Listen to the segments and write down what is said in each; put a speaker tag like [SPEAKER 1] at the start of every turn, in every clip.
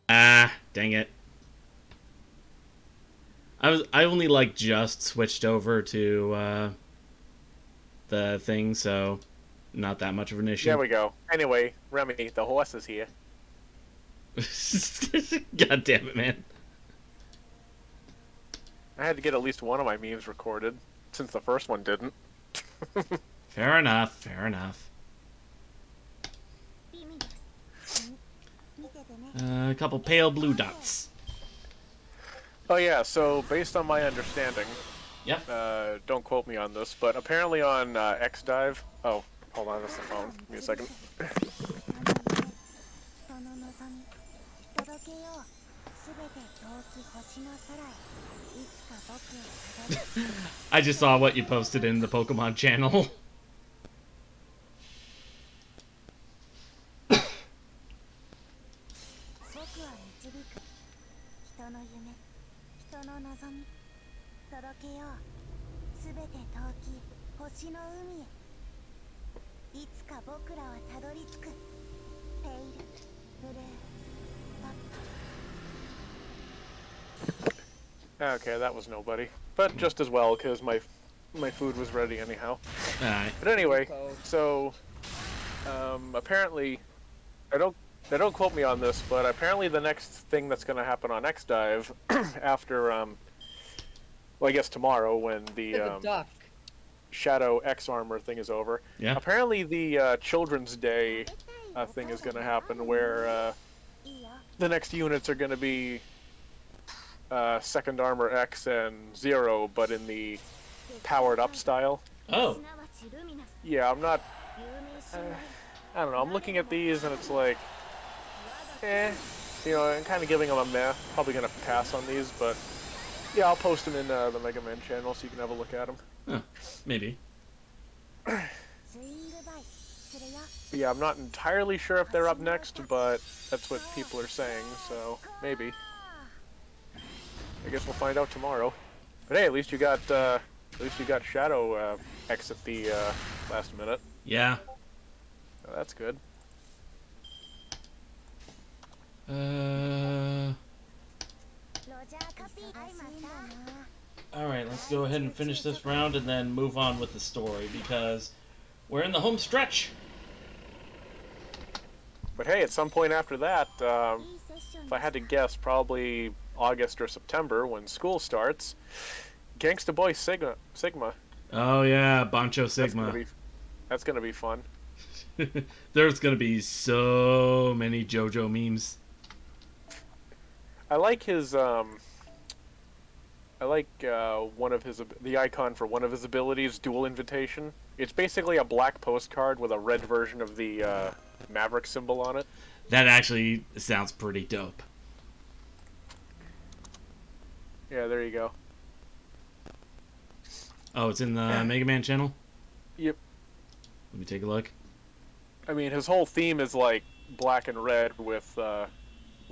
[SPEAKER 1] Ah, dang it. I only like just switched over to the thing, so not that much of an
[SPEAKER 2] There
[SPEAKER 1] issue.
[SPEAKER 2] we go. Anyway, Remy, the horse is here.
[SPEAKER 1] God damn it, man.
[SPEAKER 2] I had to get at least one of my memes recorded, since the first one didn't.
[SPEAKER 1] Fair enough, fair enough. A couple pale blue dots.
[SPEAKER 2] Oh yeah, so based on my understanding,
[SPEAKER 1] Yep.
[SPEAKER 2] don't quote me on this, but apparently on XDive. Oh, hold on, that's the phone. Give me a second.
[SPEAKER 1] I just saw what you posted in the Pokemon channel.
[SPEAKER 2] Okay, that was nobody, but just as well because my food was ready anyhow.
[SPEAKER 1] Alright.
[SPEAKER 2] But anyway, so apparently, I don't they don't quote me on this, but apparently the next thing that's going to happen on XDive after well, I guess tomorrow when the
[SPEAKER 3] Look at the duck.
[SPEAKER 2] Shadow X armor thing is over.
[SPEAKER 1] Yeah.
[SPEAKER 2] Apparently the Children's Day thing is going to happen where the next units are going to be Second Armor X and Zero, but in the powered up style.
[SPEAKER 1] Oh.
[SPEAKER 2] Yeah, I'm not. I don't know. I'm looking at these and it's like, you know, I'm kind of giving them a meh. Probably gonna pass on these, but yeah, I'll post them in the Mega Man channel so you can have a look at them.
[SPEAKER 1] Huh. Maybe.
[SPEAKER 2] But yeah, I'm not entirely sure if they're up next, but that's what people are saying, so maybe. I guess we'll find out tomorrow. But hey, at least you got Shadow X at the last minute.
[SPEAKER 1] Yeah.
[SPEAKER 2] So that's good.
[SPEAKER 1] Alright, let's go ahead and finish this round and then move on with the story because we're in the home stretch.
[SPEAKER 2] But hey, at some point after that, if I had to guess, probably August or September when school starts, Gangsta Boy Sigma.
[SPEAKER 1] Oh yeah, Bancho Sigma.
[SPEAKER 2] That's gonna be fun.
[SPEAKER 1] There's gonna be so many JoJo memes.
[SPEAKER 2] I like his I like the icon for one of his abilities, Dual Invitation. It's basically a black postcard with a red version of the Maverick symbol on it.
[SPEAKER 1] That actually sounds pretty dope.
[SPEAKER 2] Yeah, there you go.
[SPEAKER 1] Oh, it's in the Mega Man channel?
[SPEAKER 2] Yep.
[SPEAKER 1] Let me take a look.
[SPEAKER 2] I mean, his whole theme is like black and red with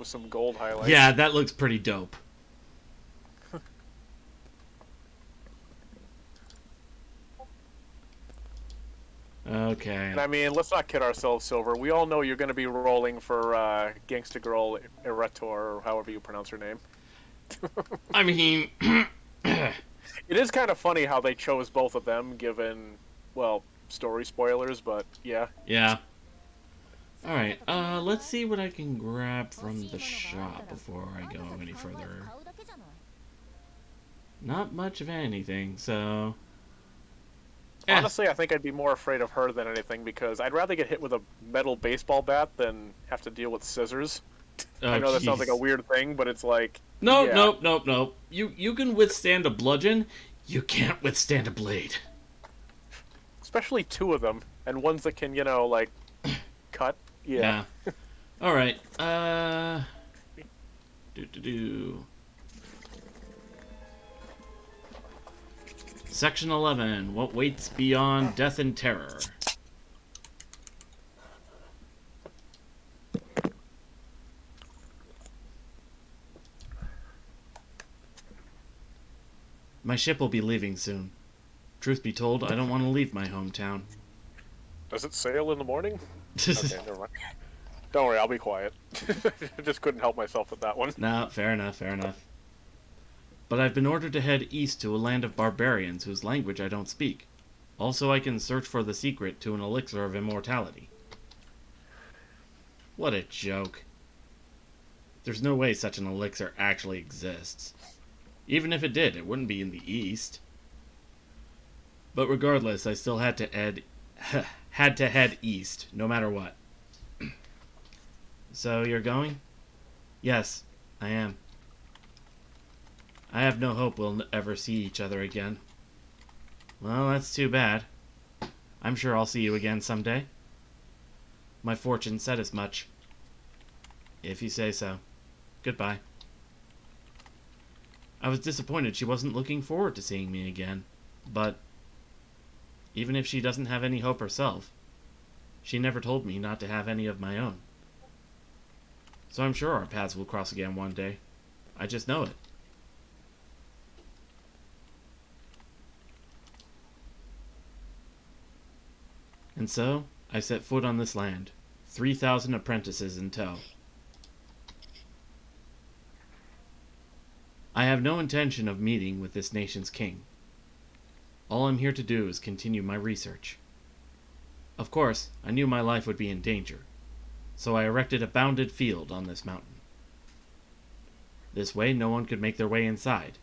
[SPEAKER 2] some gold highlights.
[SPEAKER 1] Yeah, that looks pretty dope. Okay.
[SPEAKER 2] And I mean, let's not kid ourselves, Silver. We all know you're going to be rolling for Gangsta Girl Eretor, or however you pronounce her name.
[SPEAKER 1] I mean...
[SPEAKER 2] It is kind of funny how they chose both of them, given, well, story spoilers, but yeah.
[SPEAKER 1] Yeah. Alright, let's see what I can grab from the shop before I go any further. Not much of anything, so...
[SPEAKER 2] Honestly, I think I'd be more afraid of her than anything, because I'd rather get hit with a metal baseball bat than have to deal with scissors.
[SPEAKER 1] Oh,
[SPEAKER 2] I know that sounds like a weird thing, but it's like...
[SPEAKER 1] Nope,
[SPEAKER 2] yeah.
[SPEAKER 1] nope. You can withstand a bludgeon, you can't withstand a blade.
[SPEAKER 2] Especially two of them, and ones that can, you know, like, cut. Yeah.
[SPEAKER 1] Alright, Section 11, what waits beyond death and terror? My ship will be leaving soon. Truth be told, I don't want to leave my hometown.
[SPEAKER 2] Does it sail in the morning? Okay, never mind. Don't worry, I'll be quiet. I just couldn't help myself with that one.
[SPEAKER 1] No, fair enough, fair enough. But I've been ordered to head east to a land of barbarians whose language I don't speak. Also, I can search for the secret to an elixir of immortality. What a joke. There's no way such an elixir actually exists. Even if it did, it wouldn't be in the east. But regardless, I still had to head east, no matter what. So, you're going? Yes, I am. I have no hope we'll ever see each other again. Well, that's too bad. I'm sure I'll see you again someday. My fortune said as much. If you say so. Goodbye. I was disappointed she wasn't looking forward to seeing me again, but even if she doesn't have any hope herself, she never told me not to have any of my own. So I'm sure our paths will cross again one day. I just know it. And so, I set foot on this land, 3,000 apprentices in tow. I have no intention of meeting with this nation's king. All I'm here to do is continue my research. Of course, I knew my life would be in danger, so I erected a bounded field on this mountain. This way no one could make their way inside,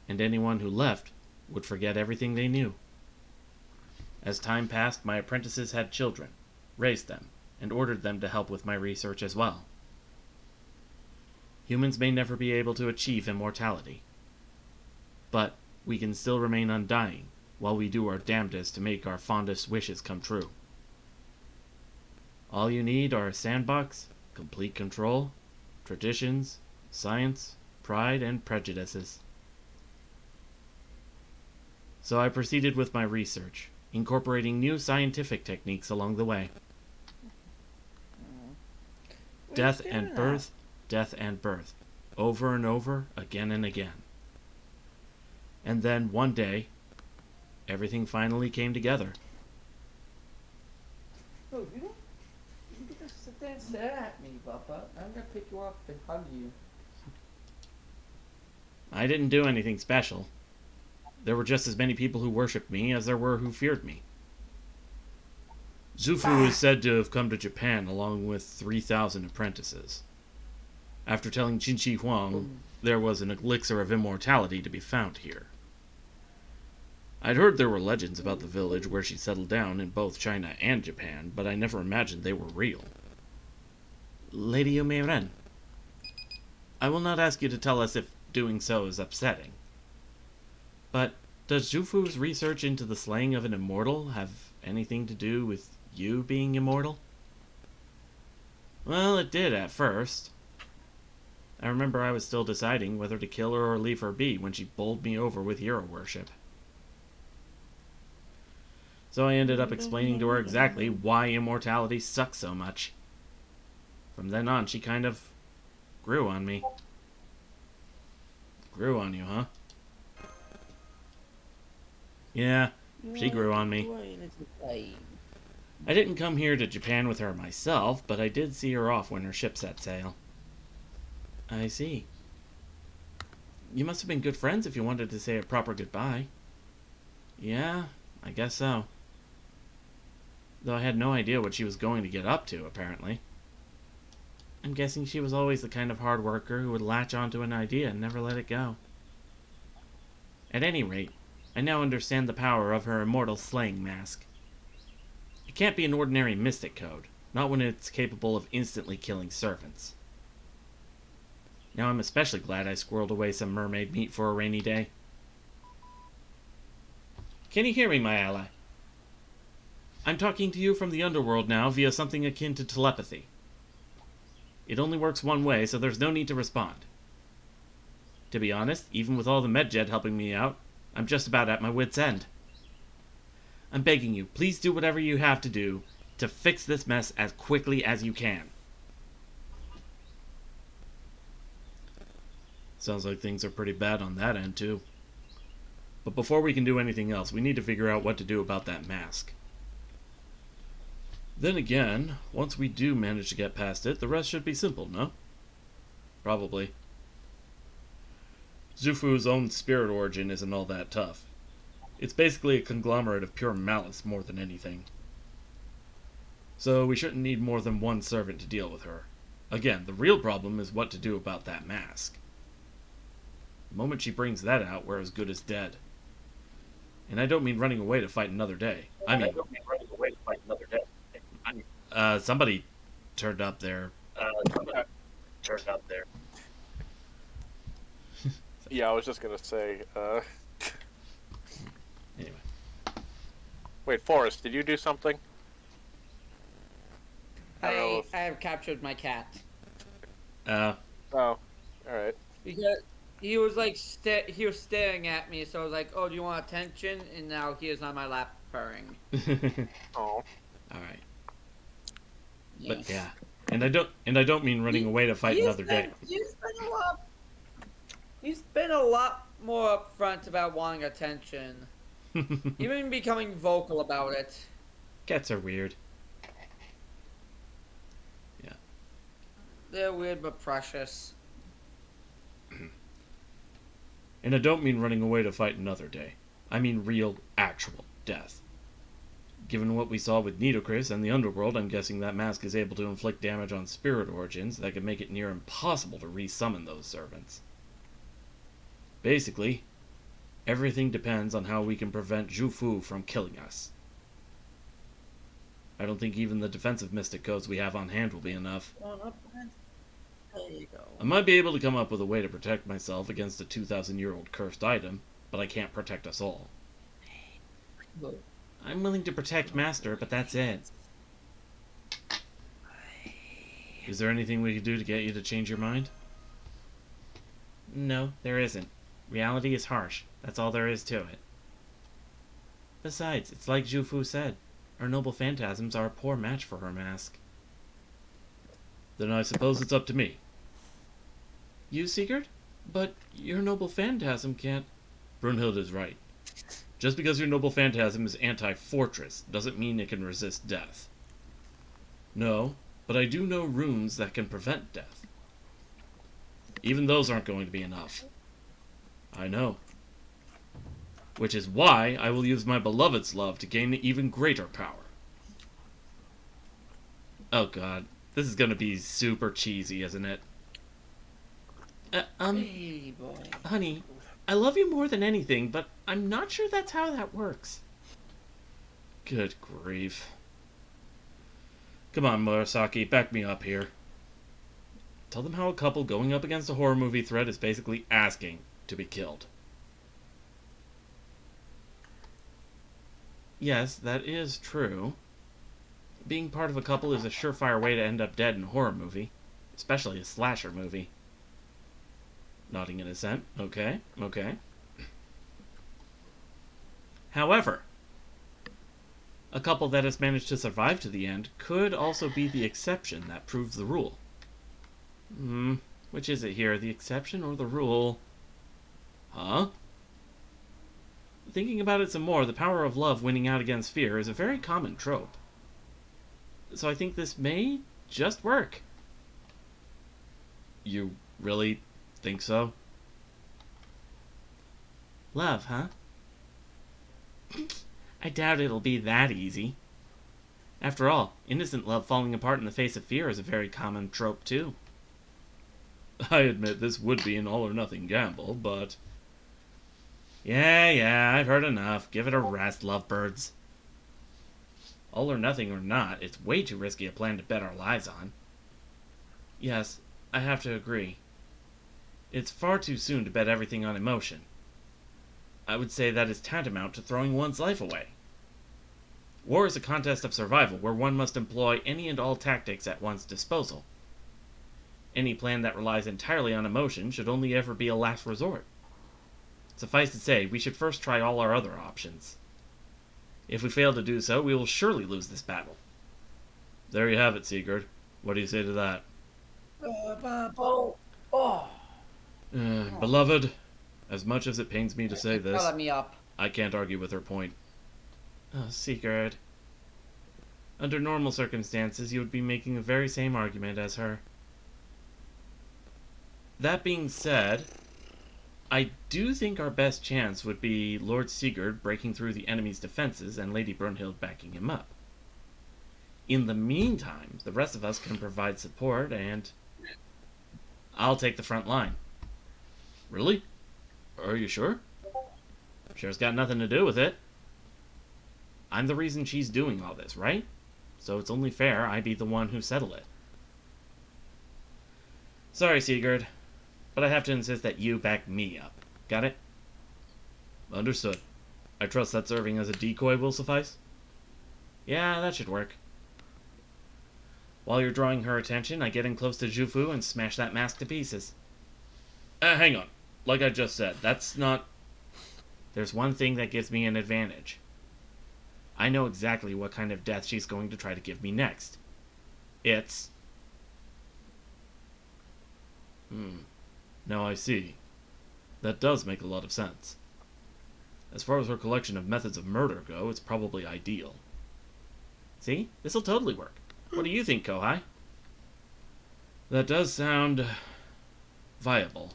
[SPEAKER 1] and anyone who left would forget everything they knew. As time passed, my apprentices had children, raised them, and ordered them to help with my research as well. Humans may never be able to achieve immortality, but we can still remain undying while we do our damnedest to make our fondest wishes come true. All you need are a sandbox, complete control, traditions, science, pride, and prejudices. So I proceeded with my research, incorporating new scientific techniques along the way. Death and birth, death and birth, over and over, again and again. And then, one day, everything finally came together.
[SPEAKER 3] Oh, you can just sit there and stare at me, Papa. I'm gonna pick you up and hug you.
[SPEAKER 1] I didn't do anything special. There were just as many people who worshipped me as there were who feared me. Zufu is said to have come to Japan along with 3,000 apprentices. After telling Qin Shi Huang there was an elixir of immortality to be found here. I'd heard there were legends about the village where she settled down in both China and Japan, but I never imagined they were real. Lady Umeiren, I will not ask you to tell us if doing so is upsetting. But does Zhufu's research into the slaying of an immortal have anything to do with you being immortal? Well, it did at first. I remember I was still deciding whether to kill her or leave her be when she bowled me over with hero worship. So I ended up explaining to her exactly why immortality sucks so much. From then on, she kind of grew on me. Grew on you, huh? Yeah, she grew on me. I didn't come here to Japan with her myself, but I did see her off when her ship set sail. I see. You must have been good friends if you wanted to say a proper goodbye. Yeah, I guess so. Though I had no idea what she was going to get up to, apparently. I'm guessing she was always the kind of hard worker who would latch onto an idea and never let it go. At any rate, I now understand the power of her immortal slaying mask. It can't be an ordinary mystic code, not when it's capable of instantly killing servants. Now I'm especially glad I squirreled away some mermaid meat for a rainy day. Can you hear me, my ally? I'm talking to you from the underworld now via something akin to telepathy. It only works one way, so there's no need to respond. To be honest, even with all the medjed helping me out, I'm just about at my wit's end. I'm begging you, please do whatever you have to do to fix this mess as quickly as you can. Sounds like things are pretty bad on that end, too. But before we can do anything else, we need to figure out what to do about that mask. Then again, once we do manage to get past it, the rest should be simple, no? Probably. Zufu's own spirit origin isn't all that tough. It's basically a conglomerate of pure malice more than anything. So we shouldn't need more than one servant to deal with her. Again, the real problem is what to do about that mask. The moment she brings that out, we're as good as dead. And I don't mean running away to fight another day. I mean somebody turned up there.
[SPEAKER 2] Yeah, I was just gonna say,
[SPEAKER 1] Anyway.
[SPEAKER 2] wait, Forrest, did you do something? I don't know
[SPEAKER 3] I have captured my cat.
[SPEAKER 2] Oh, alright.
[SPEAKER 3] Because he was like he was staring at me, so I was like, "Oh, do you want attention?" And now he is on my lap purring.
[SPEAKER 2] Oh.
[SPEAKER 1] Alright.
[SPEAKER 3] Yes.
[SPEAKER 1] But yeah. And I don't mean running away to fight another day.
[SPEAKER 3] He's been a lot more upfront about wanting attention. Even becoming vocal about it.
[SPEAKER 1] Cats are weird. Yeah.
[SPEAKER 3] They're weird but precious.
[SPEAKER 1] And I don't mean running away to fight another day. I mean real, actual death. Given what we saw with Nitocris and the Underworld, I'm guessing that mask is able to inflict damage on spirit origins that could make it near impossible to re-summon those servants. Basically, everything depends on how we can prevent Zhu from killing us. I don't think even the defensive mystic codes we have on hand will be enough.
[SPEAKER 3] There you go.
[SPEAKER 1] I might be able to come up with a way to protect myself against a 2,000-year-old cursed item, but I can't protect us all. I'm willing to protect Master, but that's it. Is there anything we could do to get you to change your mind? No, there isn't. Reality is harsh. That's all there is to it. Besides, it's like Zhu said. Our noble phantasms are a poor match for her mask. Then I suppose it's up to me. You, Sigurd? But your noble phantasm can't... Brunhild is right. Just because your noble phantasm is anti-fortress doesn't mean it can resist death. No, but I do know runes that can prevent death. Even those aren't going to be enough. I know. Which is why I will use my beloved's love to gain even greater power. Oh god, this is gonna be super cheesy, isn't it?
[SPEAKER 3] Hey, boy.
[SPEAKER 1] Honey, I love you more than anything, but I'm not sure that's how that works. Good grief. Come on, Murasaki, back me up here. Tell them how a couple going up against a horror movie threat is basically asking to be killed. Yes, that is true. Being part of a couple is a surefire way to end up dead in a horror movie, especially a slasher movie. Nodding in assent. Okay. However, a couple that has managed to survive to the end could also be the exception that proves the rule. Which is it here, the exception or the rule? Huh? Thinking about it some more, the power of love winning out against fear is a very common trope. So I think this may just work. You really think so? Love, huh? I doubt it'll be that easy. After all, innocent love falling apart in the face of fear is a very common trope, too. I admit this would be an all-or-nothing gamble, but... Yeah, I've heard enough. Give it a rest, lovebirds. All or nothing or not, it's way too risky a plan to bet our lives on. Yes, I have to agree. It's far too soon to bet everything on emotion. I would say that is tantamount to throwing one's life away. War is a contest of survival where one must employ any and all tactics at one's disposal. Any plan that relies entirely on emotion should only ever be a last resort. Suffice to say, we should first try all our other options. If we fail to do so, we will surely lose this battle. There you have it, Sigurd. What do you say to that? Beloved, as much as it pains me to say this,
[SPEAKER 3] Let me up.
[SPEAKER 1] I can't argue with her point. Oh, Sigurd. Under normal circumstances, you would be making the very same argument as her. That being said, I do think our best chance would be Lord Sigurd breaking through the enemy's defenses and Lady Brunhild backing him up. In the meantime, the rest of us can provide support, and I'll take the front line. Really? Are you sure? Sure's got nothing to do with it. I'm the reason she's doing all this, right? So it's only fair I be the one who settle it. Sorry, Sigurd, but I have to insist that you back me up. Got it? Understood. I trust that serving as a decoy will suffice? Yeah, that should work. While you're drawing her attention, I get in close to Jufu and smash that mask to pieces. Hang on. Like I just said, that's not... There's one thing that gives me an advantage. I know exactly what kind of death she's going to try to give me next. It's... Now I see. That does make a lot of sense. As far as her collection of methods of murder go, it's probably ideal. See? This'll totally work. What do you think, Kohai? That does sound... viable.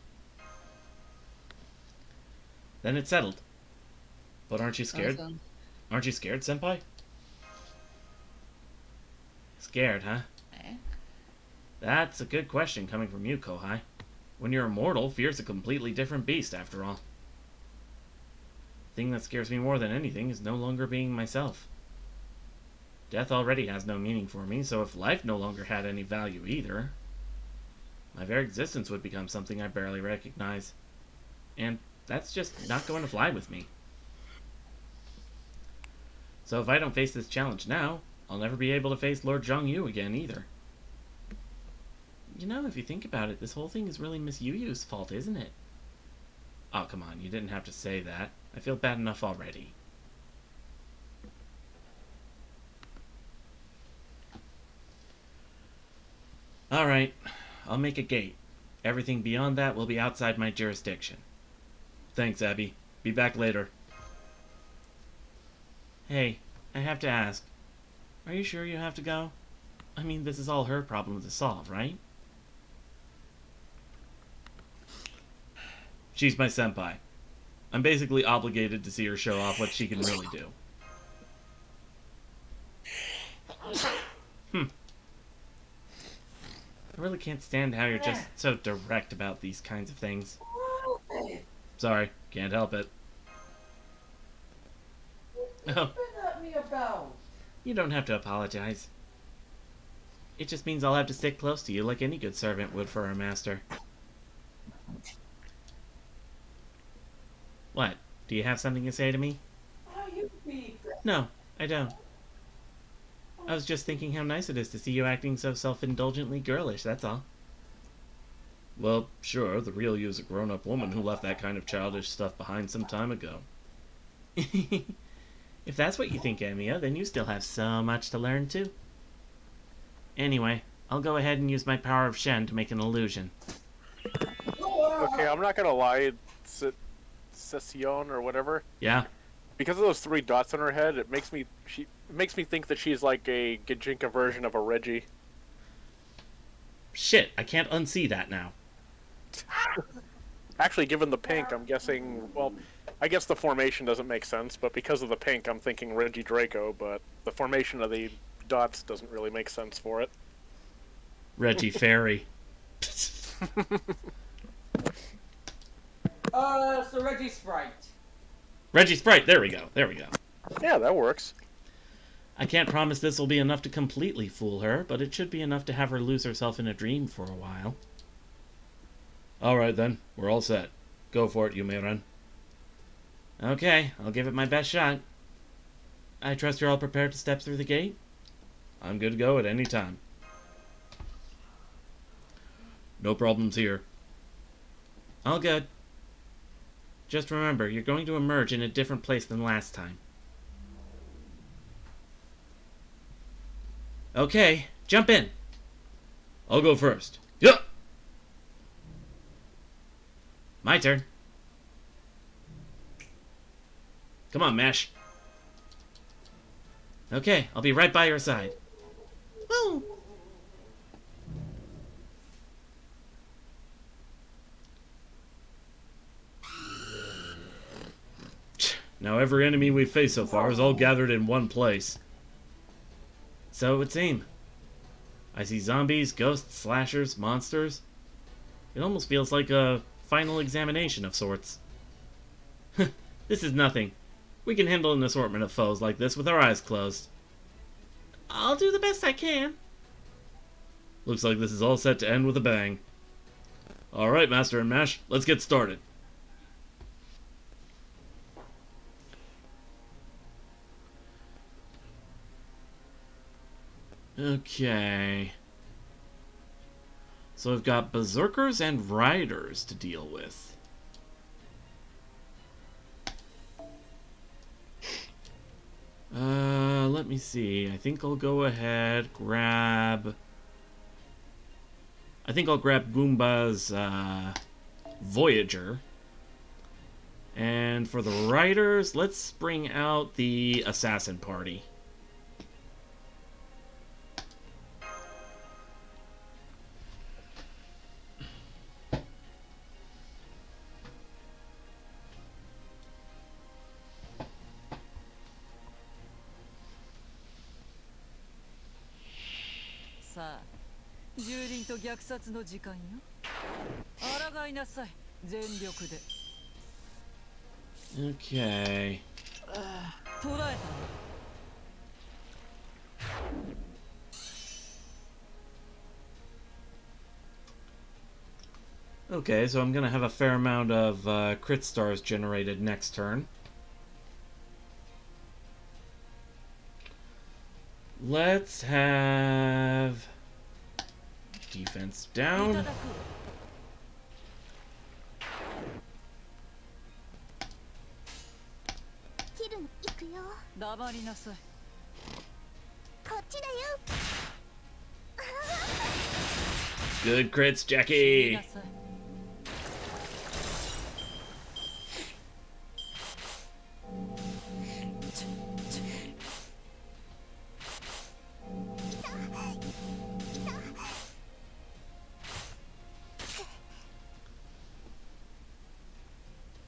[SPEAKER 1] Then it's settled. But aren't you scared?
[SPEAKER 3] Awesome.
[SPEAKER 1] Aren't you scared, Senpai? Scared, huh?
[SPEAKER 3] Eh?
[SPEAKER 1] That's a good question coming from you, Kohai. When you're immortal, fear's a completely different beast, after all. The thing that scares me more than anything is no longer being myself. Death already has no meaning for me, so if life no longer had any value either, my very existence would become something I barely recognize. And that's just not going to fly with me. So if I don't face this challenge now, I'll never be able to face Lord Zhongyu again either. You know, if you think about it, this whole thing is really Miss Yu Yu's fault, isn't it? Oh, come on, you didn't have to say that. I feel bad enough already. Alright, I'll make a gate. Everything beyond that will be outside my jurisdiction. Thanks, Abby. Be back later. Hey, I have to ask. Are you sure you have to go? I mean, this is all her problem to solve, right? She's my senpai. I'm basically obligated to see her show off what she can really do. I really can't stand how you're just so direct about these kinds of things. Sorry, can't help it. Oh, you don't have to apologize. It just means I'll have to stick close to you like any good servant would for our master. What? Do you have something to say to me? No, I don't. I was just thinking how nice it is to see you acting so self-indulgently girlish, that's all. Well, sure, the real you's a grown-up woman who left that kind of childish stuff behind some time ago. If that's what you think, Amiya, then you still have so much to learn, too. Anyway, I'll go ahead and use my power of Shen to make an illusion.
[SPEAKER 2] Okay, I'm not gonna lie, Session or whatever.
[SPEAKER 1] Yeah?
[SPEAKER 2] Because of those 3 dots on her head, it makes me think that she's like a Gijinka version of a Reggie.
[SPEAKER 1] Shit, I can't unsee that now.
[SPEAKER 2] Actually, given the pink, I'm guessing, well, I guess the formation doesn't make sense, but because of the pink, I'm thinking Reggie Draco, but the formation of the dots doesn't really make sense for it.
[SPEAKER 1] Reggie Fairy.
[SPEAKER 3] So Reggie Sprite.
[SPEAKER 1] Reggie Sprite, there we go, there we go.
[SPEAKER 2] Yeah, that works.
[SPEAKER 1] I can't promise this will be enough to completely fool her, but it should be enough to have her lose herself in a dream for a while. Alright then, we're all set. Go for it, Yumeran. Okay, I'll give it my best shot. I trust you're all prepared to step through the gate? I'm good to go at any time. No problems here. All good. Just remember, you're going to emerge in a different place than last time. Okay, jump in. I'll go first. Yup! My turn. Come on, Mash. Okay, I'll be right by your side. no! Now every enemy we've faced so far is all gathered in one place. So it would seem. I see zombies, ghosts, slashers, monsters. It almost feels like a final examination of sorts. This is nothing. We can handle an assortment of foes like this with our eyes closed. I'll do the best I can. Looks like this is all set to end with a bang. Alright, Master and Mash, let's get started. Okay. So we've got Berserkers and Riders to deal with. Let me see. I think I'll go ahead, grab... I think I'll grab Goomba's, Voyager. And for the Riders, let's bring out the Assassin Party. Okay. Okay, so I'm gonna have a fair amount of crit stars generated next turn. Let's have defense down. Good crits, Jackie.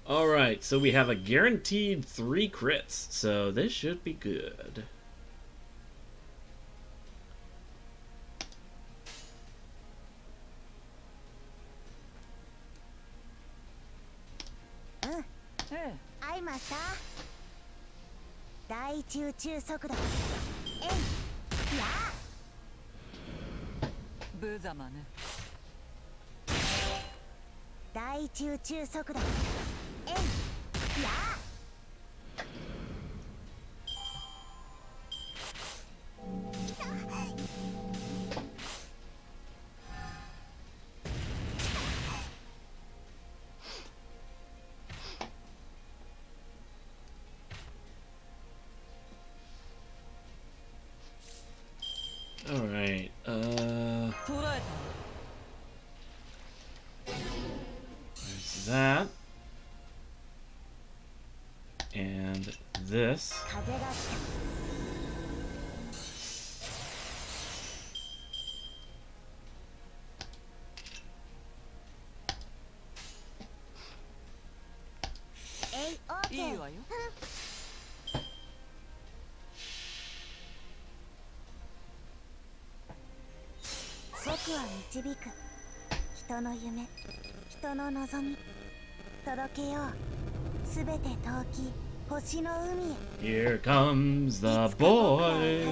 [SPEAKER 1] Alright, so we have a guaranteed 3 crits, so this should be good. Alright, there's that. And this. Here comes the boy.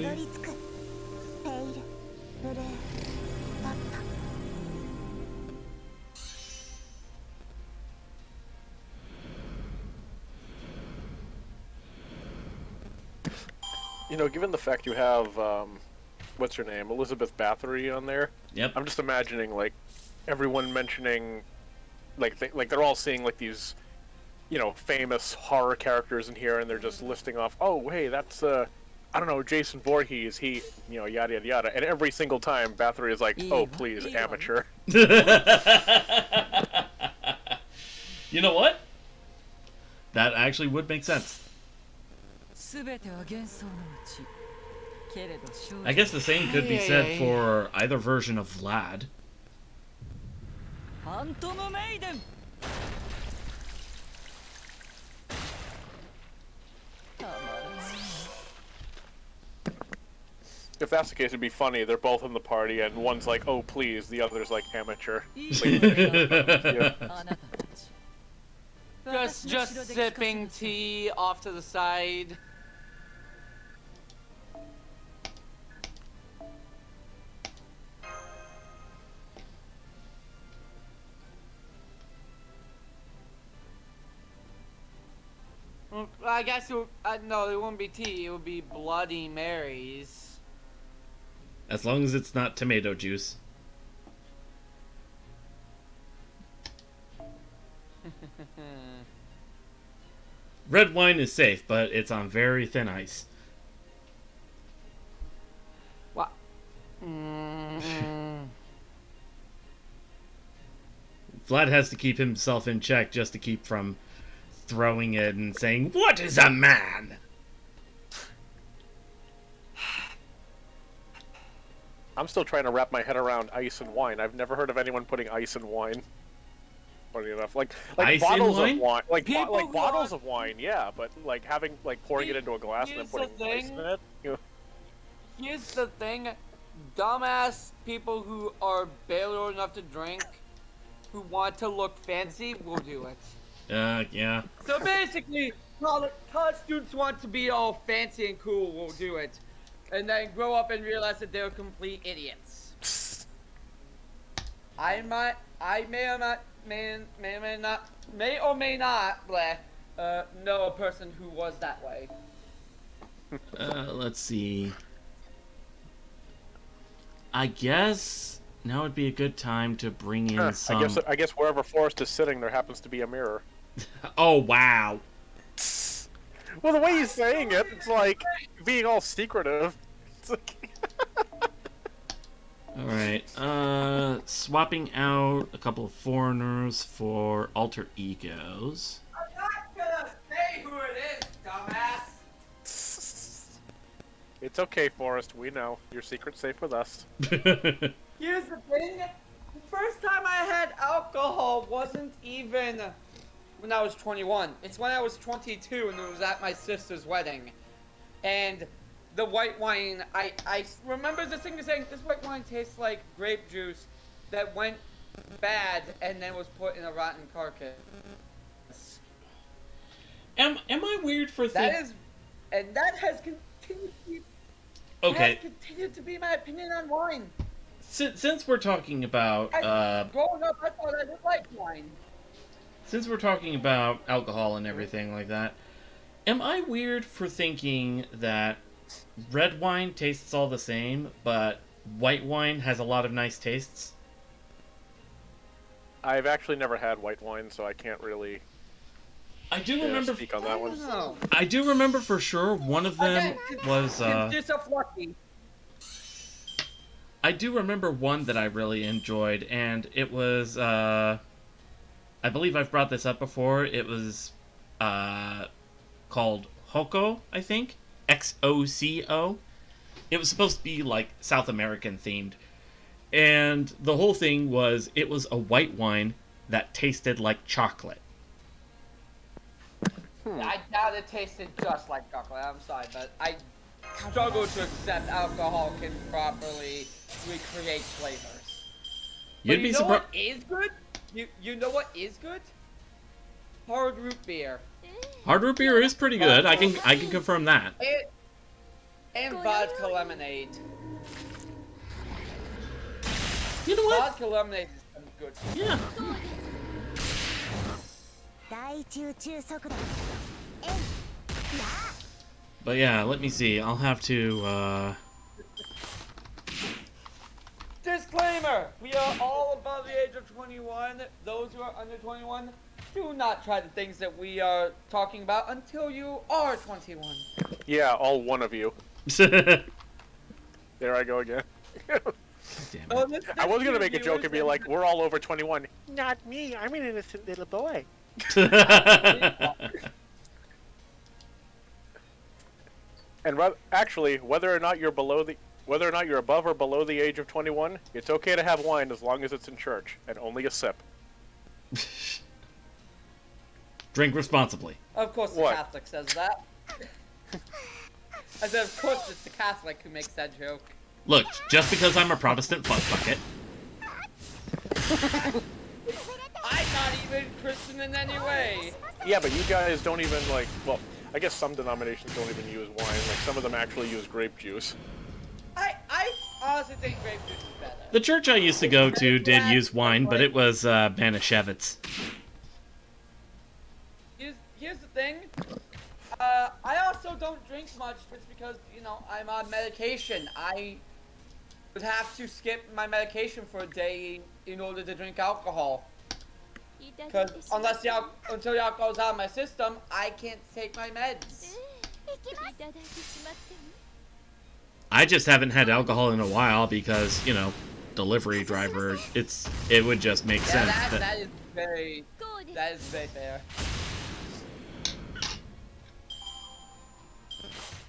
[SPEAKER 2] You know, given the fact you have, what's her name, Elizabeth Bathory on there,
[SPEAKER 1] Yep.
[SPEAKER 2] I'm just imagining, like, everyone mentioning, like, they're all seeing, like, these, you know, famous horror characters in here, and they're just listing off, oh, hey, that's, I don't know, Jason Voorhees, he, you know, yada, yada, yada. And every single time, Bathory is like, oh, please, amateur.
[SPEAKER 1] You know what? That actually would make sense. I guess the same could be said for either version of Vlad.
[SPEAKER 2] If that's the case, it'd be funny. They're both in the party, and one's like, "Oh, please," the other's like, "Amateur." Yeah.
[SPEAKER 3] Just sipping tea off to the side. Well, I guess it would, no, it wouldn't be tea. It would be Bloody Marys.
[SPEAKER 1] As long as it's not tomato juice. Red wine is safe, but it's on very thin ice.
[SPEAKER 3] What? Mm-mm.
[SPEAKER 1] Vlad has to keep himself in check just to keep from throwing it and saying, "What is a man?"
[SPEAKER 2] I'm still trying to wrap my head around ice and wine. I've never heard of anyone putting ice in wine. Funny enough, like
[SPEAKER 1] Ice in
[SPEAKER 2] bottles
[SPEAKER 1] wine?
[SPEAKER 2] of wine, like
[SPEAKER 3] People who
[SPEAKER 2] bottles
[SPEAKER 3] are-
[SPEAKER 2] of wine, yeah. But like pouring it into a glass and then
[SPEAKER 3] Here's the
[SPEAKER 2] putting ice in
[SPEAKER 3] thing.
[SPEAKER 2] it. You know?
[SPEAKER 3] Here's the thing, dumbass people who are barely old enough to drink, who want to look fancy, will do it.
[SPEAKER 1] Yeah.
[SPEAKER 3] So basically, college students want to be all fancy and cool, will do it. And then grow up and realize that they're complete idiots. I may or may not know a person who was that way.
[SPEAKER 1] Let's see. I guess now would be a good time to bring in some...
[SPEAKER 2] I guess wherever Forrest is sitting, there happens to be a mirror.
[SPEAKER 1] Oh, wow.
[SPEAKER 2] Well, the way he's saying it, it's like being all secretive. It's like...
[SPEAKER 1] Alright, swapping out a couple of foreigners for alter egos.
[SPEAKER 3] I'm not gonna say who it is, dumbass.
[SPEAKER 2] It's okay, Forrest. We know your secret's safe with us.
[SPEAKER 3] Here's the thing. The first time I had alcohol wasn't even when I was 21. It's when I was 22 and it was at my sister's wedding. And the white wine, I remember the singer saying, this white wine tastes like grape juice that went bad and then was put in a rotten carcass.
[SPEAKER 1] Am I weird for
[SPEAKER 3] That
[SPEAKER 1] thinking...
[SPEAKER 3] is, and that has continued to be,
[SPEAKER 1] Okay,
[SPEAKER 3] has continued to be my opinion on wine.
[SPEAKER 1] since we're talking about,
[SPEAKER 3] Growing up, I thought I didn't like wine.
[SPEAKER 1] since we're talking about alcohol and everything like that, am I weird for thinking that red wine tastes all the same, but white wine has a lot of nice tastes?
[SPEAKER 2] I've actually never had white wine, so I can't really
[SPEAKER 1] I do remember.
[SPEAKER 2] speak on that one.
[SPEAKER 3] No.
[SPEAKER 1] I do remember for sure one of them was.
[SPEAKER 3] Just a fluffy.
[SPEAKER 1] I do remember one that I really enjoyed, and it was. I believe I've brought this up before. It was called Hoko, I think. XOCO. It was supposed to be like South American themed. And the whole thing was it was a white wine that tasted like chocolate.
[SPEAKER 3] I doubt it tasted just like chocolate. I'm sorry, but I struggle to accept alcohol can properly recreate flavors.
[SPEAKER 1] You'd
[SPEAKER 3] But
[SPEAKER 1] be
[SPEAKER 3] you know
[SPEAKER 1] surprised.
[SPEAKER 3] what is good? You know what is good? Hard root beer.
[SPEAKER 1] Hard root beer is pretty good. I can confirm that.
[SPEAKER 3] And vodka lemonade.
[SPEAKER 1] You know what?
[SPEAKER 3] Vodka lemonade is some good.
[SPEAKER 1] Yeah. But yeah, let me see. I'll have to.
[SPEAKER 3] Disclaimer! We are all above the age of 21. Those who are under 21, do not try the things that we are talking about until you are 21.
[SPEAKER 2] Yeah, all one of you.
[SPEAKER 1] Damn
[SPEAKER 2] There I go again.
[SPEAKER 3] Oh,
[SPEAKER 1] it.
[SPEAKER 2] I was gonna make a joke and be like, we're all over 21. Not me, I'm an innocent little boy. And actually, whether or not you're above or below the age of 21, it's okay to have wine as long as it's in church and only a sip.
[SPEAKER 1] Drink responsibly.
[SPEAKER 3] Of course, the
[SPEAKER 2] What?
[SPEAKER 3] Catholic says that. I said, of course, it's the Catholic who makes that joke.
[SPEAKER 1] Look, just because I'm a Protestant fuck bucket.
[SPEAKER 3] I'm not even Christian in any way.
[SPEAKER 2] Yeah, but you guys don't even like. Well, I guess some denominations don't even use wine. Like some of them actually use grape juice.
[SPEAKER 3] I honestly think grape juice is better.
[SPEAKER 1] The church I used to go to did use wine, but it was Banishevitz.
[SPEAKER 3] Here's the thing. I also don't drink much just because, you know, I'm on medication. I would have to skip my medication for a day in order to drink alcohol. Because until the alcohol's out of my system, I can't take my meds.
[SPEAKER 1] I just haven't had alcohol in a while because, you know, delivery driver, it would just make sense.
[SPEAKER 3] That is very fair.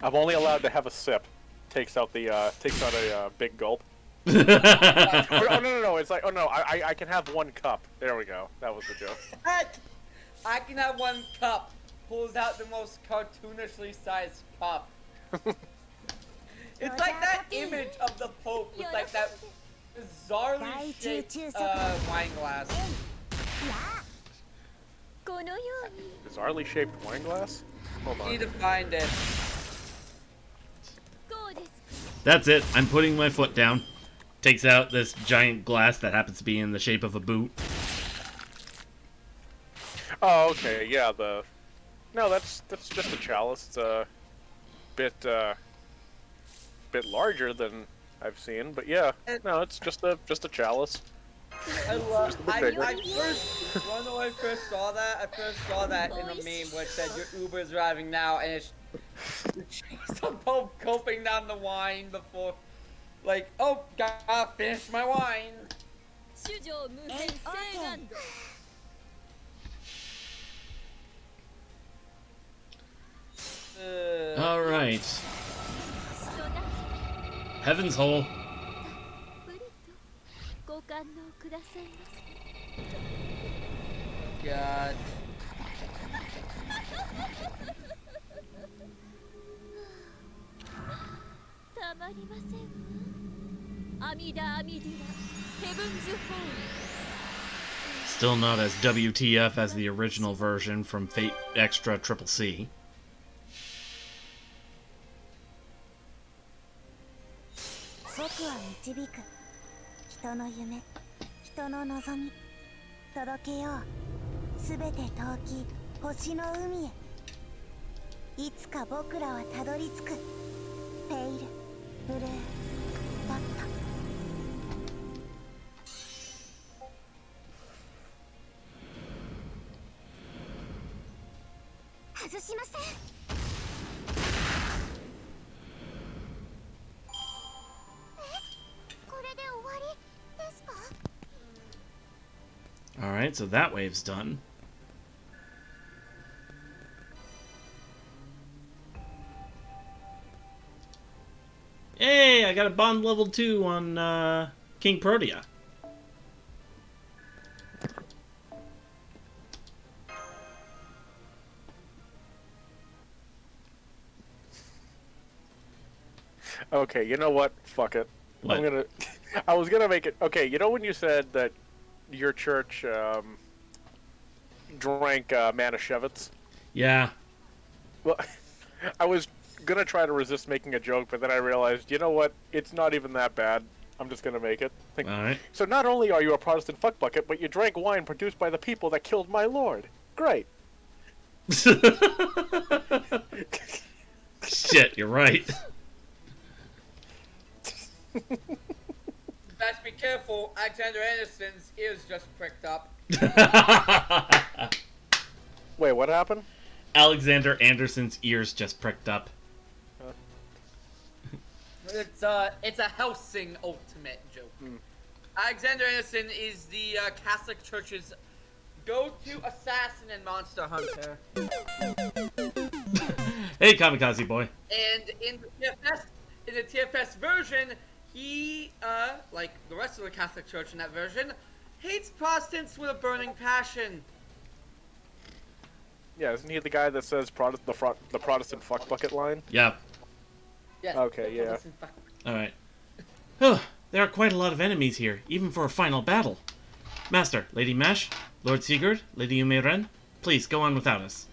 [SPEAKER 2] I'm only allowed to have a sip. Takes out a big gulp. Oh no! It's like, oh no, I can have one cup. There we go. That was the joke.
[SPEAKER 3] I can have one cup. Pulls out the most cartoonishly sized cup. It's like that image of the Pope with like that bizarrely shaped wine glass.
[SPEAKER 2] Bizarrely shaped wine glass? Hold on.
[SPEAKER 3] Need to find it.
[SPEAKER 1] That's it. I'm putting my foot down. Takes out this giant glass that happens to be in the shape of a boot.
[SPEAKER 2] Oh, okay. Yeah, no, that's just a chalice. It's a bit larger than I've seen, but yeah. No, it's just a chalice.
[SPEAKER 3] I first saw that in a meme where it said your Uber is arriving now, and it's some Pope gulping down the wine before, like, oh, gotta finish my wine.
[SPEAKER 1] All right. Heaven's Hole.
[SPEAKER 3] God.
[SPEAKER 1] Still not as WTF as the original version from Fate Extra Triple C. Alright, so that wave's done. Hey, I got a bond level 2 on King Protea.
[SPEAKER 2] Okay, you know what? Fuck it.
[SPEAKER 1] What?
[SPEAKER 2] I was gonna make it. Okay, you know when you said that your church drank Manischewitz?
[SPEAKER 1] Yeah.
[SPEAKER 2] Well, I was gonna try to resist making a joke, but then I realized, you know what? It's not even that bad. I'm just gonna make it.
[SPEAKER 1] Alright.
[SPEAKER 2] So not only are you a Protestant fuckbucket, but you drank wine produced by the people that killed my lord. Great.
[SPEAKER 1] Shit, you're right.
[SPEAKER 3] Best be careful, Alexander Anderson's ears just pricked up.
[SPEAKER 2] Wait, what happened?
[SPEAKER 1] Alexander Anderson's ears just pricked up.
[SPEAKER 3] It's a Helsing ultimate joke. Alexander Anderson is the Catholic Church's go-to assassin and monster hunter.
[SPEAKER 1] Hey, Kamikaze boy.
[SPEAKER 3] And in the TFS version, he, like the rest of the Catholic Church in that version, hates Protestants with a burning passion.
[SPEAKER 2] Yeah, isn't he the guy that says the Protestant fuck bucket line?
[SPEAKER 1] Yeah.
[SPEAKER 3] Yes.
[SPEAKER 2] Okay, yeah.
[SPEAKER 1] Alright. There are quite a lot of enemies here, even for a final battle. Master, Lady Mesh, Lord Sigurd, Lady Umeiren, please go on without us.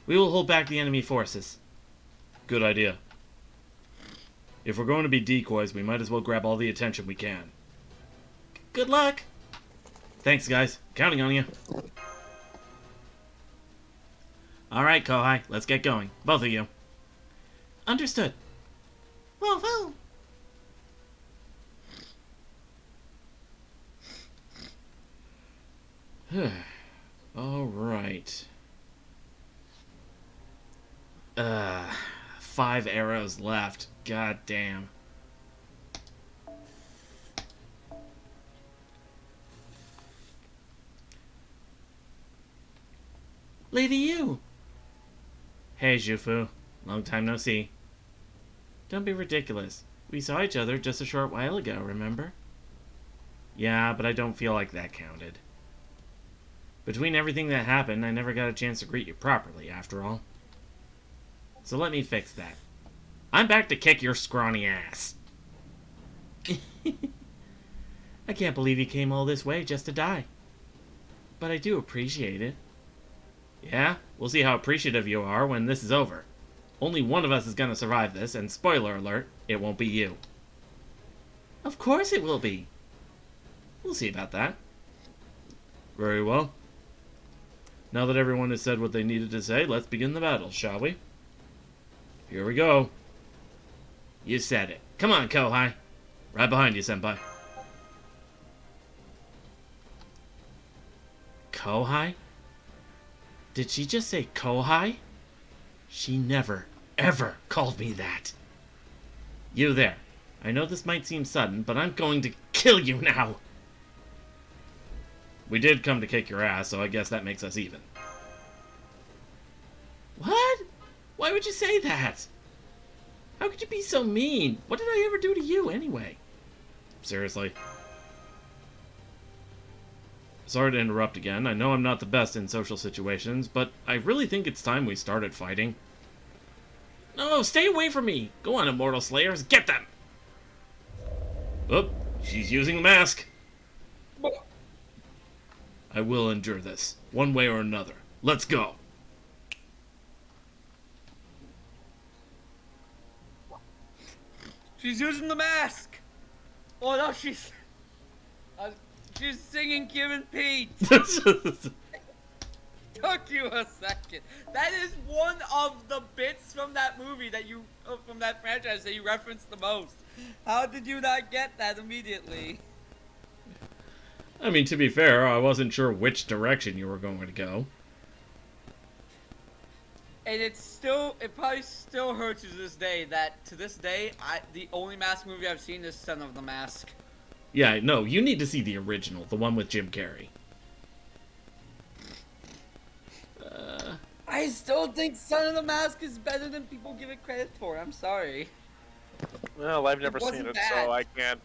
[SPEAKER 1] We will hold back the enemy forces. Good idea. If we're going to be decoys, we might as well grab all the attention we can. Good luck! Thanks, guys. Counting on you. Alright, Kohai, let's get going. Both of you. Understood. Whoa, whoa! Alright. 5 arrows left. God damn. Lady Yu! Hey, Jufu. Long time no see. Don't be ridiculous. We saw each other just a short while ago, remember? Yeah, but I don't feel like that counted. Between everything that happened, I never got a chance to greet you properly, after all. So let me fix that. I'm back to kick your scrawny ass. I can't believe you came all this way just to die. But I do appreciate it. Yeah? We'll see how appreciative you are when this is over. Only one of us is gonna survive this, and spoiler alert, it won't be you. Of course it will be. We'll see about that. Very well. Now that everyone has said what they needed to say, let's begin the battle, shall we? Here we go. You said it. Come on, Kohai. Right behind you, Senpai. Kohai? Did she just say Kohai? She never, ever called me that. You there. I know this might seem sudden, but I'm going to kill you now. We did come to kick your ass, so I guess that makes us even. What? Why would you say that? How could you be so mean? What did I ever do to you, anyway? Seriously. Sorry to interrupt again. I know I'm not the best in social situations, but I really think it's time we started fighting. No, stay away from me! Go on, Immortal Slayers, get them! Oh, she's using the mask. I will endure this, one way or another. Let's go!
[SPEAKER 3] She's using the mask! Oh no, she's singing Kevin Pete! Took you a second. That is one of the bits from that movie that you, from that franchise that you referenced the most. How did you not get that immediately?
[SPEAKER 1] I mean, to be fair, I wasn't sure which direction you were going to go.
[SPEAKER 3] And it probably still hurts you to this day that, to this day, the only Mask movie I've seen is Son of the Mask.
[SPEAKER 1] Yeah, no, you need to see the original, the one with Jim Carrey.
[SPEAKER 3] I still think Son of the Mask is better than people give it credit for. I'm sorry.
[SPEAKER 2] Well, I've never seen it,
[SPEAKER 3] bad.
[SPEAKER 2] so I can't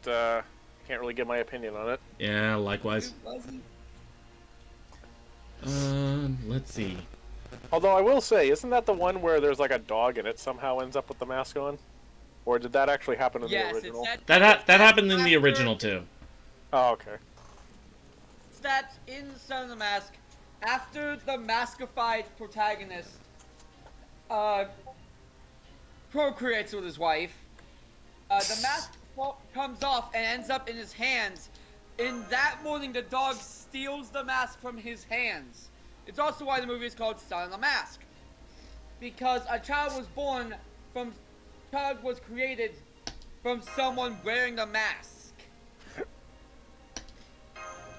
[SPEAKER 2] really give my opinion on it.
[SPEAKER 1] Yeah, likewise.
[SPEAKER 3] It wasn't.
[SPEAKER 1] Let's see.
[SPEAKER 2] Although I will say, isn't that the one where there's like a dog and it somehow ends up with the mask on? Or did that actually happen in the original?
[SPEAKER 1] That happened in the original too.
[SPEAKER 2] Oh, okay.
[SPEAKER 3] It's that in Son of the Mask, after the maskified protagonist procreates with his wife, the mask comes off and ends up in his hands. In that morning, the dog steals the mask from his hands. It's also why the movie is called Son of the Mask. Because a child was created from someone wearing the mask.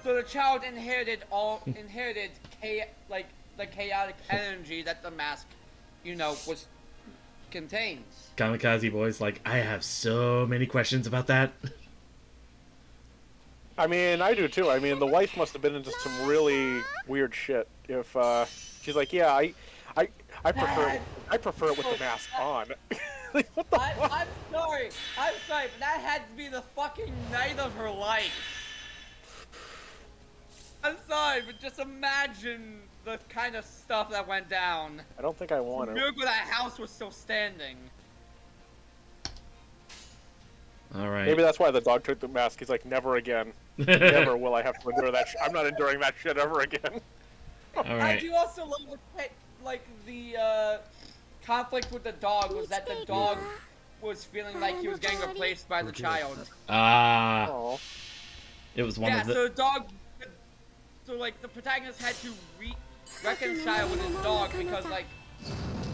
[SPEAKER 3] So the child inherited the chaotic energy that the mask, contains.
[SPEAKER 1] Kamikaze boy's like, I have so many questions about that.
[SPEAKER 2] I mean, I do too. I mean, the wife must have been into some really weird shit. If she's like, yeah, I prefer I prefer it with the mask on. Like, what the fuck?
[SPEAKER 3] I'm sorry. I'm sorry, but that had to be the fucking night of her life. I'm sorry, but just imagine the kind of stuff that went down.
[SPEAKER 2] I don't think I want
[SPEAKER 3] It's a
[SPEAKER 2] to.
[SPEAKER 3] miracle that house was still standing.
[SPEAKER 1] All right.
[SPEAKER 2] Maybe that's why the dog took the mask. He's like, never again. Never will I have to endure that. I'm not enduring that shit ever again.
[SPEAKER 1] All
[SPEAKER 3] I
[SPEAKER 1] right.
[SPEAKER 3] do also love the conflict with the dog was that the dog was feeling like he was getting replaced by the child.
[SPEAKER 1] Ah,
[SPEAKER 2] Oh.
[SPEAKER 1] it was one
[SPEAKER 3] Yeah,
[SPEAKER 1] of the.
[SPEAKER 3] so the dog, so like the protagonist had to reconcile with his dog because like,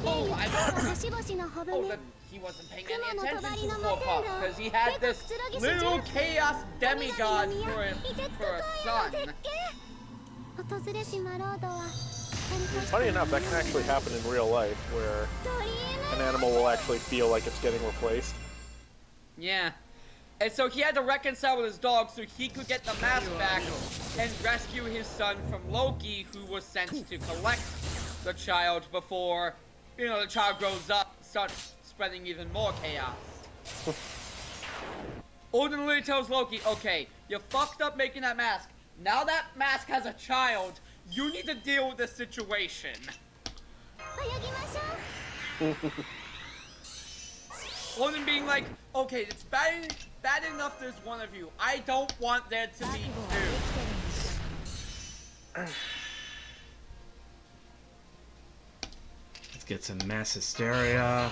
[SPEAKER 3] oh, that he wasn't paying any attention to poor pup because he had this little chaos demigod for a son.
[SPEAKER 2] Funny enough, that can actually happen in real life, where an animal will actually feel like it's getting replaced.
[SPEAKER 3] Yeah. And so he had to reconcile with his dog so he could get the mask back and rescue his son from Loki, who was sent to collect the child before, you know, the child grows up, starts spreading even more chaos. Odin literally tells Loki, okay, you fucked up making that mask. Now that mask has a child, you need to deal with this situation. Odin being like, okay, it's bad enough there's one of you. I don't want there to be two.
[SPEAKER 1] Let's get some mass hysteria.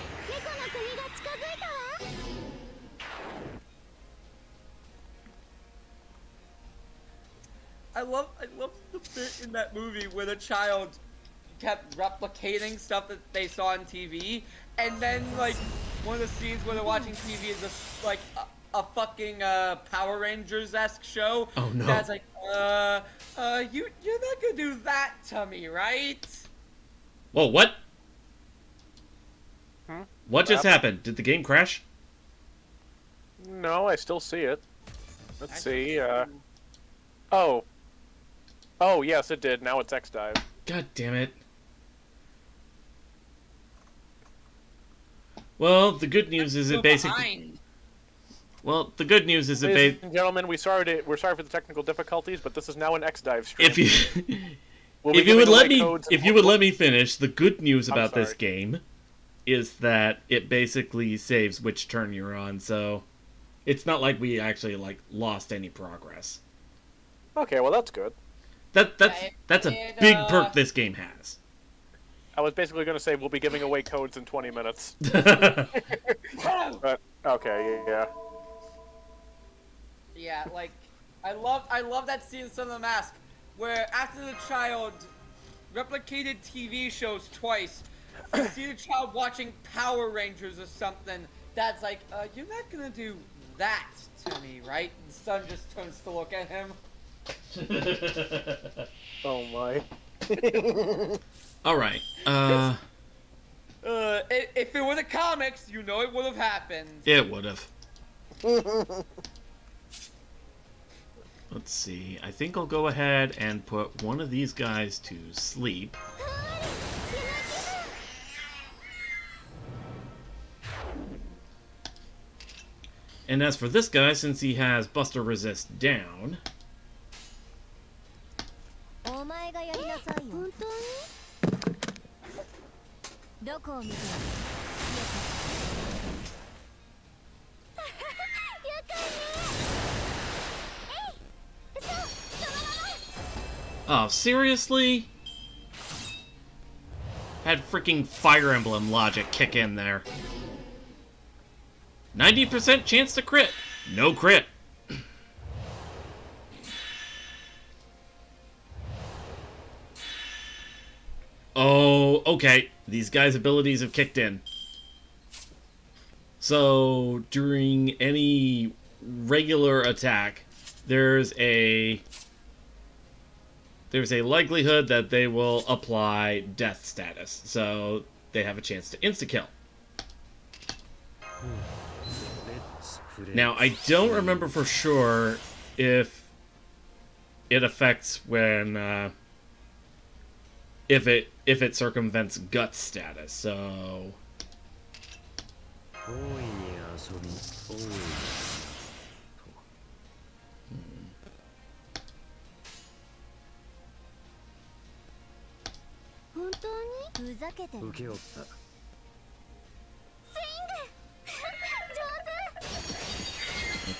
[SPEAKER 3] I love the bit in that movie where the child kept replicating stuff that they saw on TV, and then like one of the scenes where they're watching TV is a fucking Power Rangers-esque show.
[SPEAKER 1] Oh no.
[SPEAKER 3] That's like, you're not gonna do that to me, right?
[SPEAKER 1] Whoa, what?
[SPEAKER 2] Hmm?
[SPEAKER 1] What just happened? Did the game crash?
[SPEAKER 2] No, I still see it. Let's
[SPEAKER 3] I
[SPEAKER 2] see. Oh. Oh, yes, it did. Now it's X-Dive.
[SPEAKER 1] God damn it. Well, the good news is it basically.
[SPEAKER 3] Behind.
[SPEAKER 1] Well, the good news is it
[SPEAKER 2] Ladies and gentlemen, we're sorry for the technical difficulties, but this is now an X-Dive stream.
[SPEAKER 1] if you
[SPEAKER 2] We'll be
[SPEAKER 1] if you
[SPEAKER 2] giving
[SPEAKER 1] would let
[SPEAKER 2] away
[SPEAKER 1] me
[SPEAKER 2] codes
[SPEAKER 1] if
[SPEAKER 2] and
[SPEAKER 1] you would let me finish, the good news
[SPEAKER 2] I'm
[SPEAKER 1] about this
[SPEAKER 2] sorry.
[SPEAKER 1] game is that it basically saves which turn you're on, so it's not like we actually like lost any progress.
[SPEAKER 2] Okay, well that's good.
[SPEAKER 1] That's a big perk this game has.
[SPEAKER 2] I was basically going to say we'll be giving away codes in 20 minutes. But, okay, yeah.
[SPEAKER 3] Yeah, like I love that scene in Son of the Mask where after the child replicated TV shows twice, you see the child watching Power Rangers or something. Dad's like, you're not gonna do that to me, right? And the son just turns to look at him.
[SPEAKER 2] Oh my.
[SPEAKER 1] All right.
[SPEAKER 3] If it were the comics, you know it would have happened.
[SPEAKER 1] It would have. Let's see. I think I'll go ahead and put one of these guys to sleep. And as for this guy, since he has Buster Resist down, oh, seriously? Had freaking Fire Emblem logic kick in there. 90% chance to crit. No crit. Oh, okay. These guys' abilities have kicked in. So, during any regular attack, there's a likelihood that they will apply death status. So, they have a chance to insta-kill. Now, I don't remember for sure if it affects when if it circumvents gut status. So
[SPEAKER 4] 大いに遊び大いに
[SPEAKER 5] 本当にふざけてる。
[SPEAKER 4] 請け負った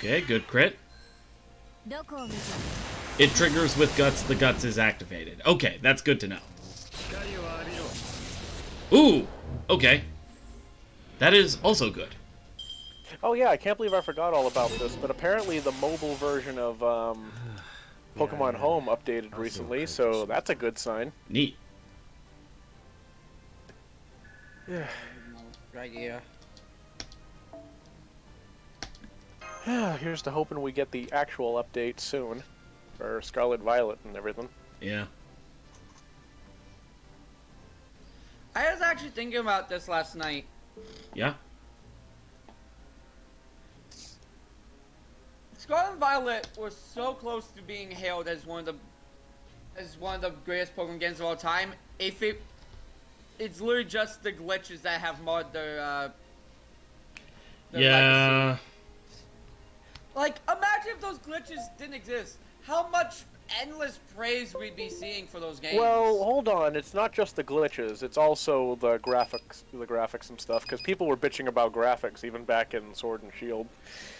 [SPEAKER 1] okay, good crit.
[SPEAKER 5] どこを見てる？
[SPEAKER 1] It triggers with guts. The guts is activated. Okay, that's good to know.
[SPEAKER 4] 光を浴びろ
[SPEAKER 1] Ooh, okay. That is also good.
[SPEAKER 2] Oh yeah, I can't believe I forgot all about this, but apparently the mobile version of Pokemon Home updated recently, so that's a good sign.
[SPEAKER 1] Neat.
[SPEAKER 3] Right here.
[SPEAKER 2] Here's to hoping we get the actual update soon. For Scarlet Violet and everything.
[SPEAKER 1] Yeah.
[SPEAKER 3] I was actually thinking about this last night.
[SPEAKER 1] Yeah.
[SPEAKER 3] Scarlet and Violet was so close to being hailed as one of the greatest Pokemon games of all time. It's literally just the glitches that have marred their
[SPEAKER 1] Yeah.
[SPEAKER 3] legacy. Like, imagine if those glitches didn't exist. How much endless praise we'd be seeing for those games.
[SPEAKER 2] Well, hold on. It's not just the glitches. It's also the graphics and stuff. Because people were bitching about graphics even back in Sword and Shield.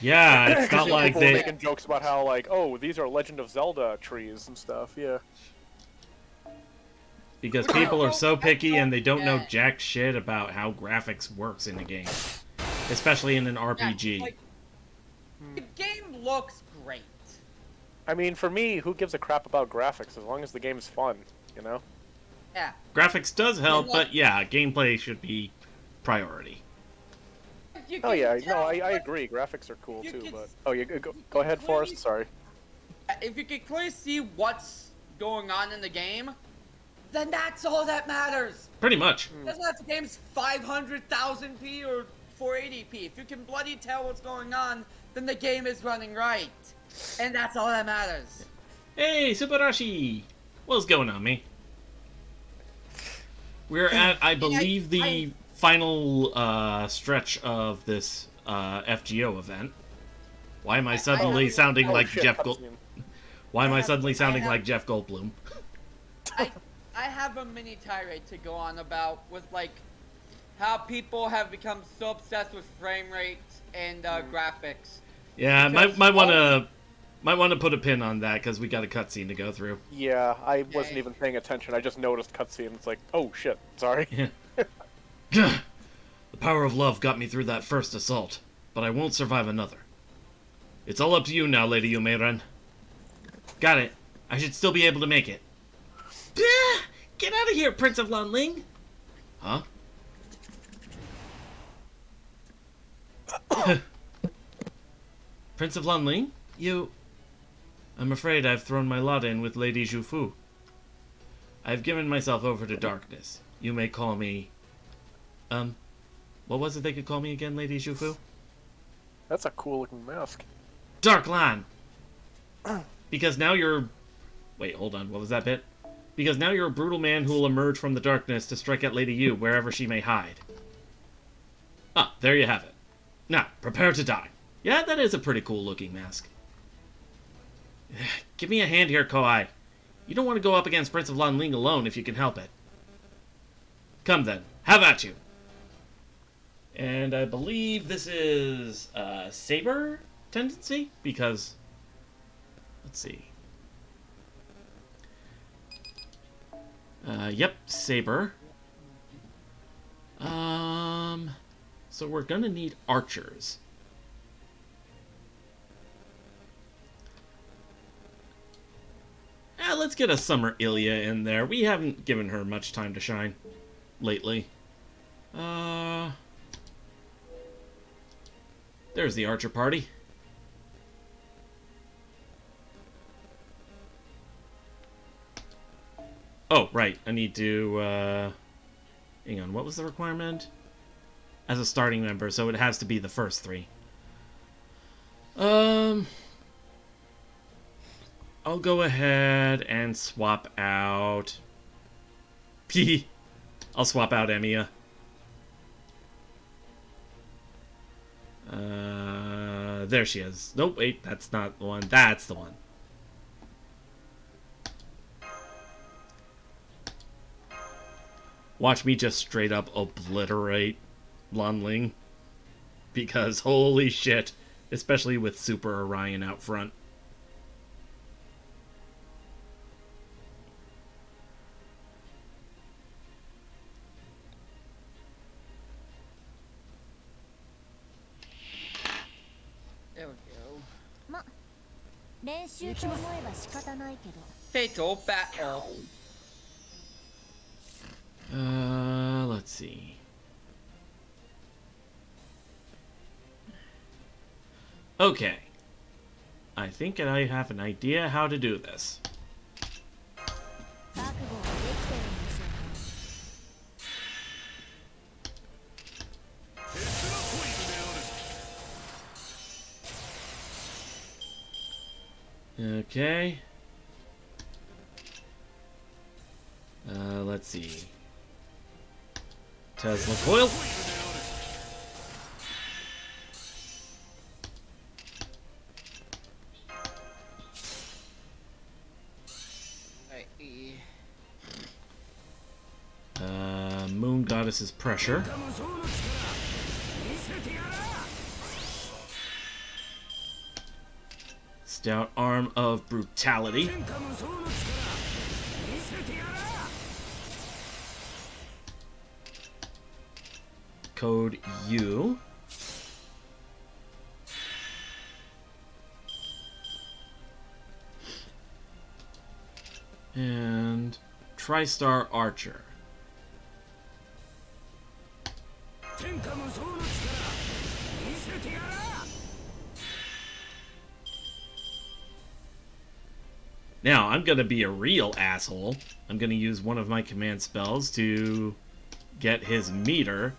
[SPEAKER 1] Yeah, it's not like
[SPEAKER 2] people were
[SPEAKER 1] they...
[SPEAKER 2] making jokes about how, like, oh, these are Legend of Zelda trees and stuff. Yeah.
[SPEAKER 1] Because people are so picky and they don't know jack shit about how graphics works in a game. Especially in an RPG.
[SPEAKER 3] Yeah, like, the game looks great.
[SPEAKER 2] I mean, for me, who gives a crap about graphics as long as the game's fun, you know?
[SPEAKER 3] Yeah.
[SPEAKER 1] Graphics does help,
[SPEAKER 3] And, like-
[SPEAKER 1] but yeah, gameplay should be priority.
[SPEAKER 3] You
[SPEAKER 2] Oh
[SPEAKER 3] can
[SPEAKER 2] yeah, no,
[SPEAKER 3] tell,
[SPEAKER 2] I
[SPEAKER 3] like,
[SPEAKER 2] agree. Graphics are cool
[SPEAKER 3] you
[SPEAKER 2] too,
[SPEAKER 3] can-
[SPEAKER 2] but oh, you go ahead,
[SPEAKER 3] clearly-
[SPEAKER 2] Forrest. Sorry.
[SPEAKER 3] if you can clearly see what's going on in the game, then that's all that matters.
[SPEAKER 1] Pretty much.
[SPEAKER 3] Doesn't have the game's 500,000p or 480p. If you can bloody tell what's going on, then the game is running right. And that's all that matters.
[SPEAKER 1] Hey, Subarashi! What's going on, me? We're at, I believe, the final stretch of this FGO event. Why am I suddenly sounding
[SPEAKER 2] Oh,
[SPEAKER 1] like
[SPEAKER 2] shit,
[SPEAKER 1] Jeff
[SPEAKER 2] cutscene.
[SPEAKER 1] Why am I
[SPEAKER 3] have-
[SPEAKER 1] suddenly sounding
[SPEAKER 3] I have-
[SPEAKER 1] like Jeff Goldblum?
[SPEAKER 3] I have a mini tirade to go on about with, like, how people have become so obsessed with frame rate and graphics.
[SPEAKER 1] Yeah,
[SPEAKER 3] Because
[SPEAKER 1] might want to put a pin on that because we got a cutscene to go through.
[SPEAKER 2] Yeah, I wasn't even paying attention. I just noticed cutscene. It's like, oh shit, sorry.
[SPEAKER 1] The power of love got me through that first assault, but I won't survive another. It's all up to you now, Lady Umeiran. Got it. I should still be able to make it. Get out of here, Prince of Lanling! Huh? Prince of Lanling? You... I'm afraid I've thrown my lot in with Lady Zhufu. I've given myself over to darkness. You may call me... what was it they could call me again, Lady Zhufu?
[SPEAKER 2] That's a cool looking mask.
[SPEAKER 1] Dark Lan! Because now you're... Wait, hold on, what was that bit? Because now you're a brutal man who will emerge from the darkness to strike at Lady Yu wherever she may hide. Ah, there you have it. Now, prepare to die. Yeah, that is a pretty cool looking mask. Give me a hand here, Koai. You don't want to go up against Prince of Lanling alone if you can help it. Come then, have at you. And I believe this is Saber tendency? Because, let's see. Yep, Saber. So we're gonna need archers. Let's get a Summer Ilya in there. We haven't given her much time to shine lately. There's the archer party. Oh, right. I need to, hang on. What was the requirement? As a starting member, so it has to be the first three. I'll go ahead and swap out I'll swap out Emiya. There she is. Nope, wait, that's not the one. That's the one. Watch me just straight up obliterate Lunling. Because holy shit. Especially with Super Orion out front.
[SPEAKER 3] There we go.
[SPEAKER 5] ま、練習と思えば仕方ないけど。
[SPEAKER 3] Fatal battle.
[SPEAKER 1] Let's see. Okay. I think I have an idea how to do this.
[SPEAKER 5] 覚悟ができてるんでしょうか。
[SPEAKER 1] Okay. Let's see. Tesla coil. Moon Goddess's pressure. Stout arm of brutality. Code U. And TriStar Archer. Now, I'm gonna be a real asshole. I'm gonna use one of my command spells to get his meter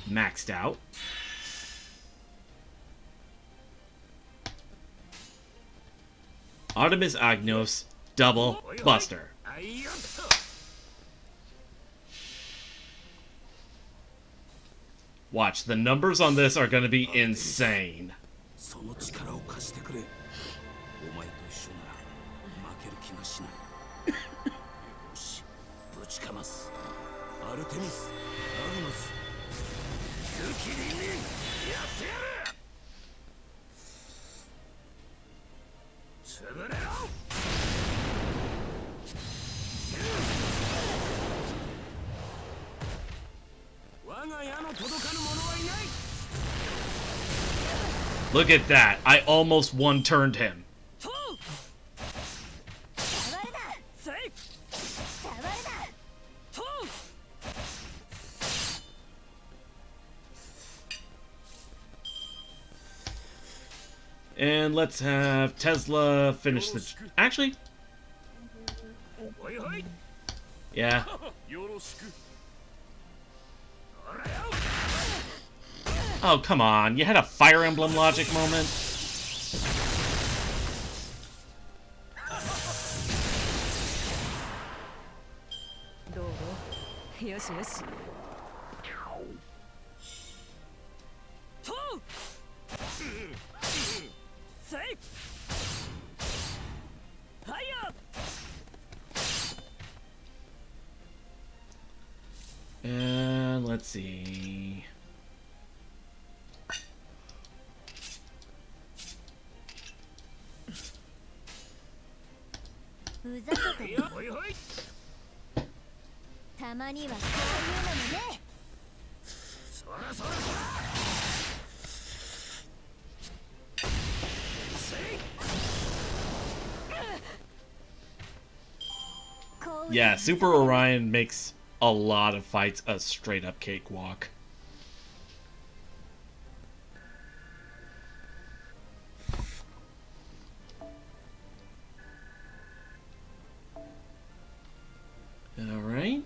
[SPEAKER 1] maxed out. Artemis Agnos, double buster. Watch, the numbers on this are gonna be insane.
[SPEAKER 4] その力を貸してくれ。お前と一緒なら負ける気がしない。よし、ぶちかます。アルテミス、アグノス、ユキリンにやってやる。潰れろ。我が矢の届かぬ者はいない。
[SPEAKER 1] Look at that. I almost one-turned him. And let's have Tesla finish the... Actually... Yeah. Oh, come on. You had a Fire Emblem logic moment? And let's see... Yeah, Super Orion makes a lot of fights a straight-up cakewalk. Alright.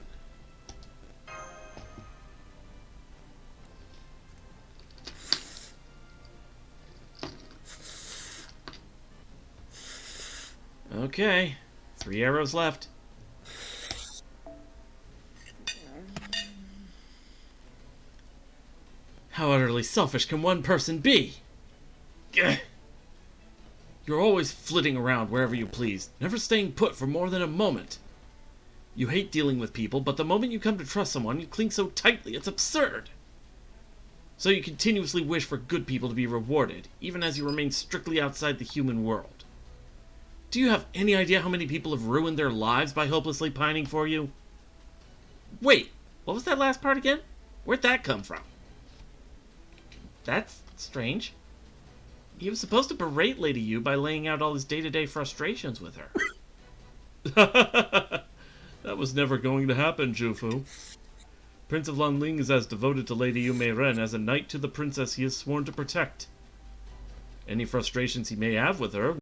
[SPEAKER 1] Okay. 3 arrows left. How utterly selfish can one person be? Gah. You're always flitting around wherever you please, never staying put for more than a moment. You hate dealing with people, but the moment you come to trust someone, you cling so tightly, it's absurd. So you continuously wish for good people to be rewarded, even as you remain strictly outside the human world. Do you have any idea how many people have ruined their lives by hopelessly pining for you? Wait, what was that last part again? Where'd that come from? That's strange. He was supposed to berate Lady Yu by laying out all his day-to-day frustrations with her. That was never going to happen, Jufu. Prince of Lanling is as devoted to Lady Yu Meiren as a knight to the princess he has sworn to protect. Any frustrations he may have with her